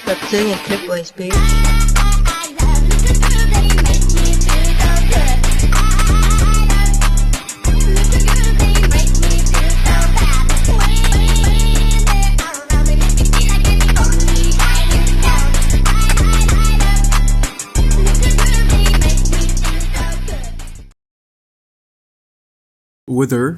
Stop saying clip voice, bitch. Withrill,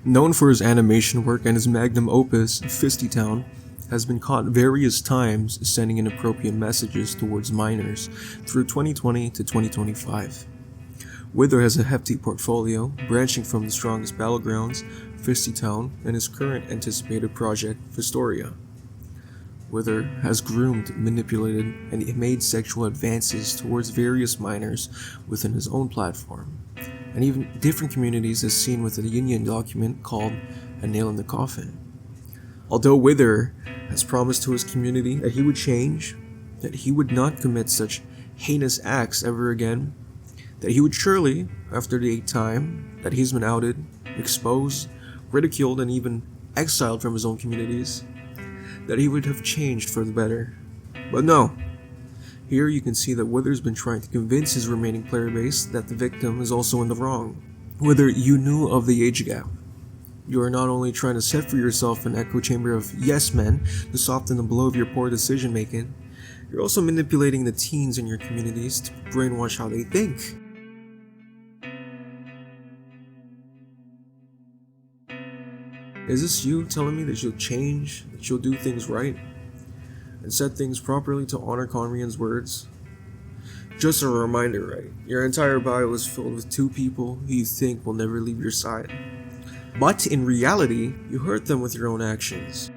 known for his animation work and his magnum opus, Fistytown, has been caught various times sending inappropriate messages towards minors through 2020 to 2025. Withrill has a hefty portfolio, branching from the strongest battlegrounds, Fistytown, and his current anticipated project, Fistoria. Withrill has groomed, manipulated, and made sexual advances towards various minors within his own platform, and even different communities as seen with a union document called A Nail in the Coffin. Although Withrill has promised to his community that he would change, that he would not commit such heinous acts ever again, that he would surely, after the 8th time that he's been outed, exposed, ridiculed, and even exiled from his own communities, that he would have changed for the better. But no. Here you can see that Withrill's been trying to convince his remaining player base that the victim is also in the wrong. Withrill, you knew of the age gap. You are not only trying to set for yourself an echo chamber of yes men to soften the blow of your poor decision making, you're also manipulating the teens in your communities to brainwash how they think. Is this you telling me that you'll change, that you'll do things right, and set things properly to honor Conrian's words? Just a reminder, right? Your entire bio is filled with 2 people who you think will never leave your side. But in reality, you hurt them with your own actions.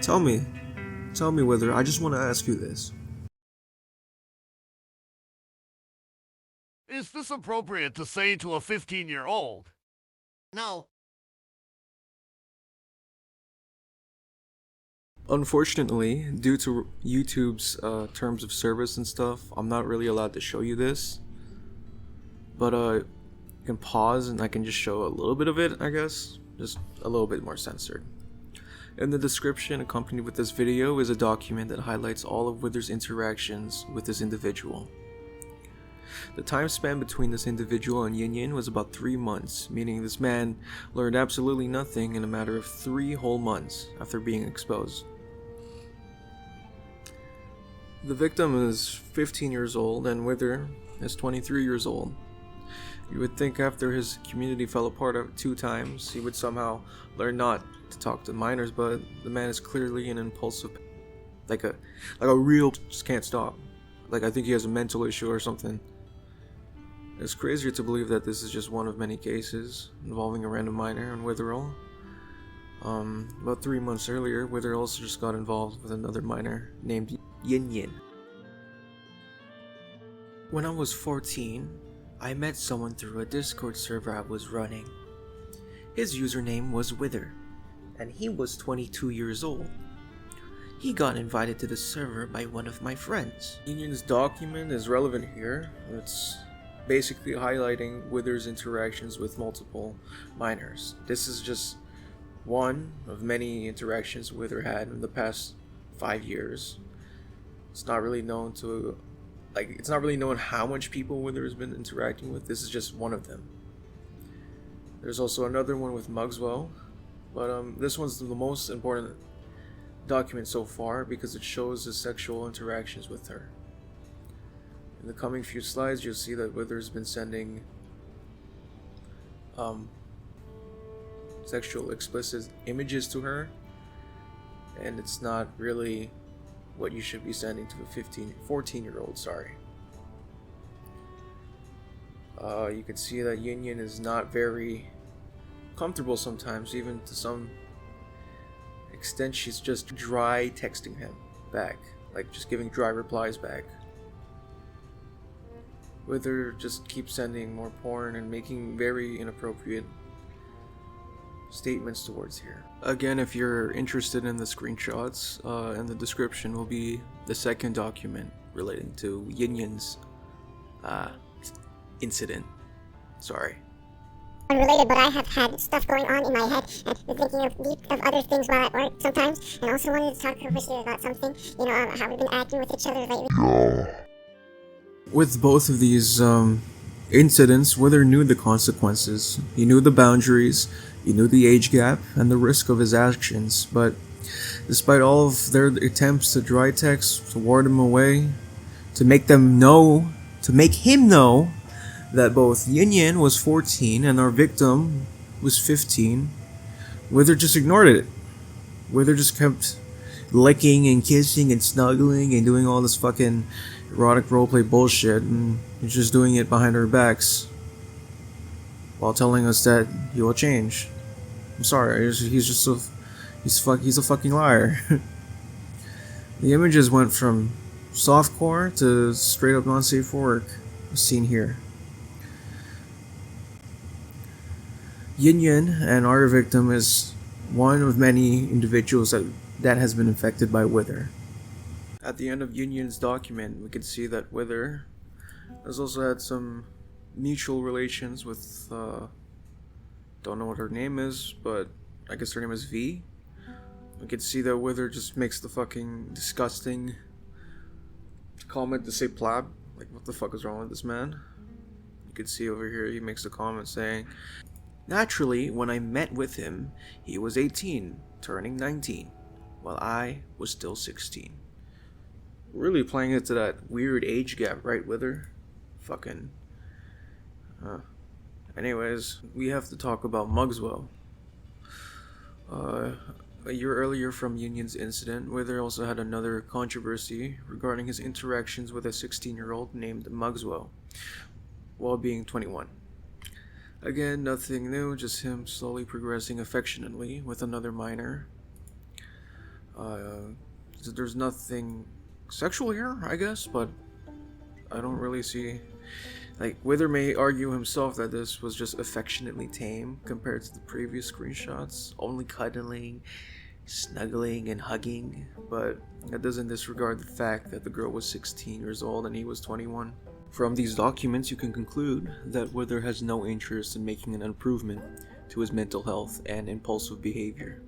Tell me Withrill, I just want to ask you this. Is this appropriate to say to a 15-year-old? No. Unfortunately, due to YouTube's terms of service and stuff, I'm not really allowed to show you this. But you can pause and I can just show a little bit of it, I guess. Just a little bit more censored. In the description accompanied with this video is a document that highlights all of Withrill's interactions with this individual. The time span between this individual and Yin Yin was about 3 months, meaning this man learned absolutely nothing in a matter of 3 whole months after being exposed. The victim is 15 years old and Withrill is 23 years old. You would think after his community fell apart 2 times, he would somehow learn not to talk to minors, but the man is clearly an impulsive, like a real just can't stop. Like I think he has a mental issue or something. It's crazier to believe that this is just one of many cases involving a random minor and Withrill. About 3 months earlier, Withrill also just got involved with another minor named Yin Yin. When I was 14, I met someone through a Discord server I was running. His username was Withrill, and he was 22 years old. He got invited to the server by one of my friends. Yin Yin's document is relevant here. It's basically highlighting Withrill's interactions with multiple minors. This is just one of many interactions Withrill had in the past 5 years. It's not really known how much people Withrill has been interacting with. This is just one of them. There's also another one with Mugswell, but this one's the most important document so far because it shows his sexual interactions with her. In the coming few slides, you'll see that Withrill's been sending sexual explicit images to her, and it's not really what you should be sending to a 14-year-old, sorry. You can see that Yin Yin is not very comfortable sometimes, even to some extent she's just dry texting him back, like just giving dry replies back. Withrill just keeps sending more porn and making very inappropriate statements towards here. Again, if you're interested in the screenshots, in the description will be the second document relating to Yin Yin's incident. Sorry. unrelated, but I have had stuff going on in my head and been thinking of other things while at work sometimes, and also wanted to talk with you about something, how we've been acting with each other lately. With both of these incidents, Wither knew the consequences. He knew the boundaries, he knew the age gap, and the risk of his actions, but despite all of their attempts to dry text, to ward him away, to make him know that both Yin Yin was 14 and our victim was 15, Wither just ignored it. Wither just kept licking and kissing and snuggling and doing all this fucking erotic roleplay bullshit, and he's just doing it behind our backs while telling us that he will change. I'm sorry, he's a fucking liar. The images went from softcore to straight up non-safe for work, as seen here. Yin Yin and our victim is one of many individuals that has been infected by Wither. At the end of Yin Yin's document, we can see that Wither has also had some mutual relations with, don't know what her name is, but I guess her name is V. We can see that Wither just makes the fucking disgusting comment to say plab. Like, what the fuck is wrong with this man? You can see over here, he makes a comment saying, "Naturally, when I met with him, he was 18, turning 19, while I was still 16. Really playing it to that weird age gap, right, Wither? Fucking. Anyways, we have to talk about Mugswell. A year earlier from Yin Yin's incident, Wither also had another controversy regarding his interactions with a 16-year-old named Mugswell, while being 21. Again, nothing new, just him slowly progressing affectionately with another minor. There's nothing sexual here, I guess, but I don't really see... Like, Wither may argue himself that this was just affectionately tame compared to the previous screenshots, only cuddling, snuggling, and hugging, but that doesn't disregard the fact that the girl was 16 years old and he was 21. From these documents, you can conclude that Wither has no interest in making an improvement to his mental health and impulsive behavior.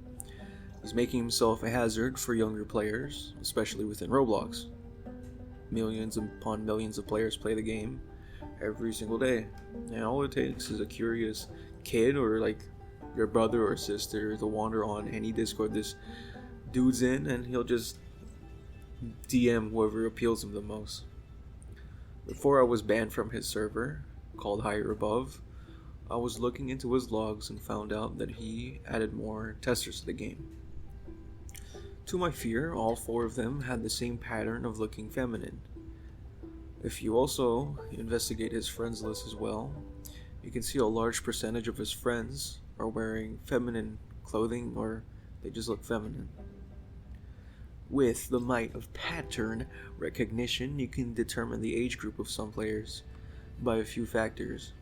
He's making himself a hazard for younger players, especially within Roblox. Millions upon millions of players play the game every single day, and all it takes is a curious kid or like your brother or sister to wander on any Discord this dude's in, and he'll just DM whoever appeals him the most. Before I was banned from his server, called Higher Above, I was looking into his logs and found out that he added more testers to the game. To my fear, all 4 of them had the same pattern of looking feminine. If you also investigate his friends list as well, you can see a large percentage of his friends are wearing feminine clothing, or they just look feminine. With the might of pattern recognition, you can determine the age group of some players by a few factors.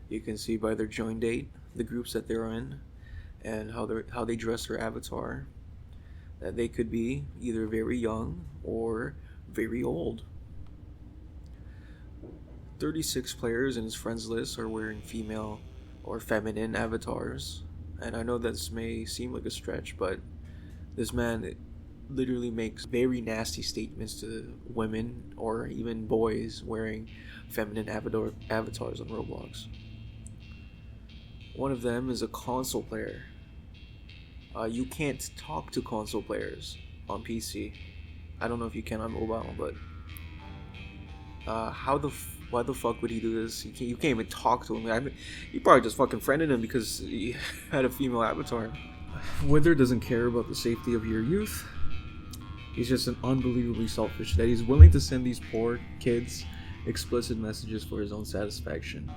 You can see by their join date, the groups that they're in, and how they dress their avatar, that they could be either very young or very old. 36 players in his friends list are wearing female or feminine avatars, and I know this may seem like a stretch, but this man literally makes very nasty statements to women or even boys wearing feminine avatars on Roblox. One of them is a console player. You can't talk to console players on PC. I don't know if you can on mobile, but why the fuck would he do this? You can't even talk to him. I mean, you probably just fucking friended him because he had a female avatar. Wither doesn't care about the safety of your youth. He's just an unbelievably selfish that he's willing to send these poor kids explicit messages for his own satisfaction.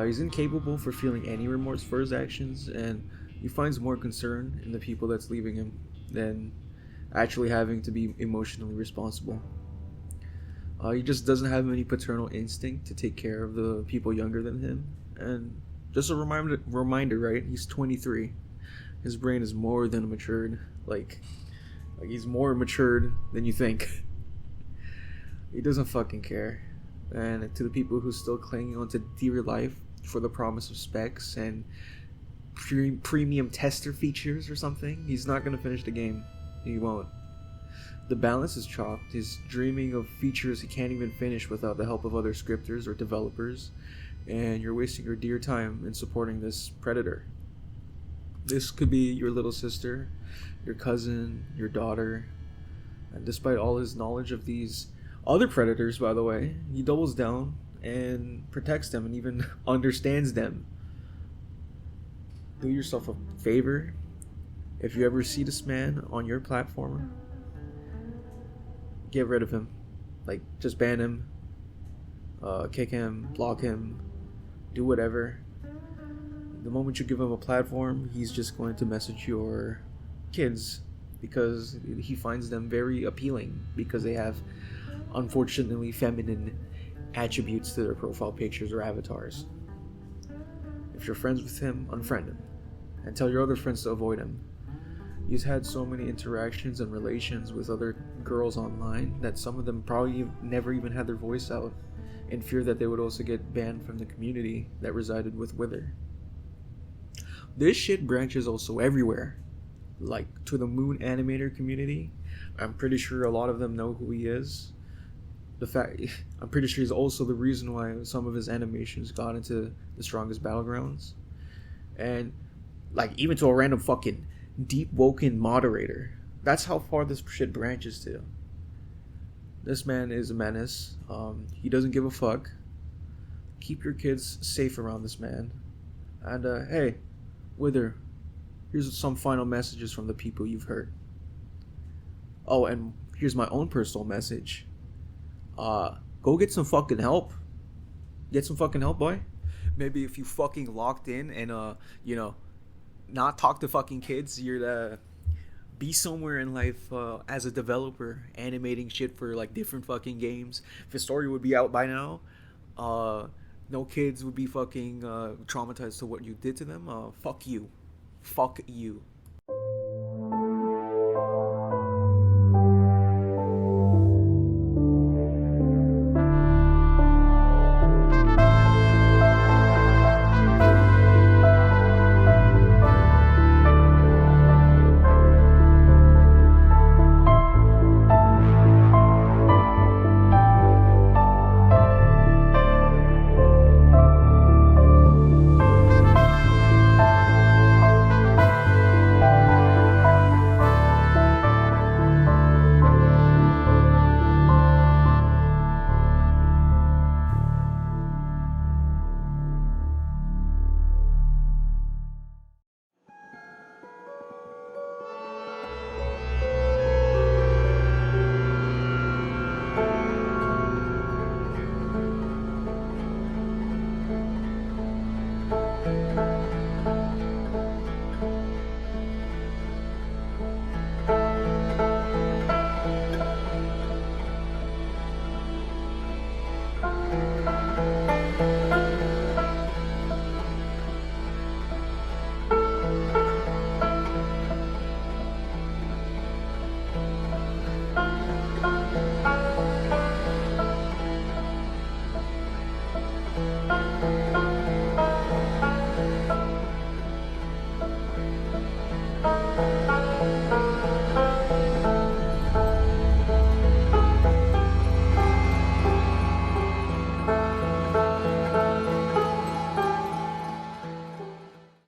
He's incapable for feeling any remorse for his actions, and he finds more concern in the people that's leaving him than actually having to be emotionally responsible. He just doesn't have any paternal instinct to take care of the people younger than him. And just a reminder, right? He's 23. His brain is more than matured. Like he's more matured than you think. He doesn't fucking care. And to the people who still clinging on to dear life, for the promise of specs and premium tester features or something. He's not going to finish the game. He won't. The balance is chopped. He's dreaming of features he can't even finish without the help of other scripters or developers, and you're wasting your dear time in supporting this predator. This could be your little sister, your cousin, your daughter, and despite all his knowledge of these other predators, by the way, he doubles down and protects them and even understands them. Do yourself a favor. If you ever see this man on your platform, get rid of him. Like, just ban him, kick him, block him, do whatever. The moment you give him a platform, he's just going to message your kids because he finds them very appealing because they have, unfortunately, feminine attributes to their profile pictures or avatars. If you're friends with him, unfriend him and tell your other friends to avoid him. He's had so many interactions and relations with other girls online that some of them probably never even had their voice out in fear that they would also get banned from the community that resided with Withrill. This shit branches also everywhere, like to the Moon animator community. I'm pretty sure a lot of them know who he is. I'm pretty sure he's also the reason why some of his animations got into the strongest battlegrounds. And like even to a random fucking deep woken moderator. That's how far this shit branches to. This man is a menace. He doesn't give a fuck. Keep your kids safe around this man. And hey, Wither, here's some final messages from the people you've hurt. Oh, and here's my own personal message. Go get some fucking help. Get some fucking help, boy. Maybe if you fucking locked in and not talk to fucking kids, you're to be somewhere in life as a developer, animating shit for like different fucking games. If the story would be out by now, no kids would be fucking traumatized to what you did to them. Fuck you.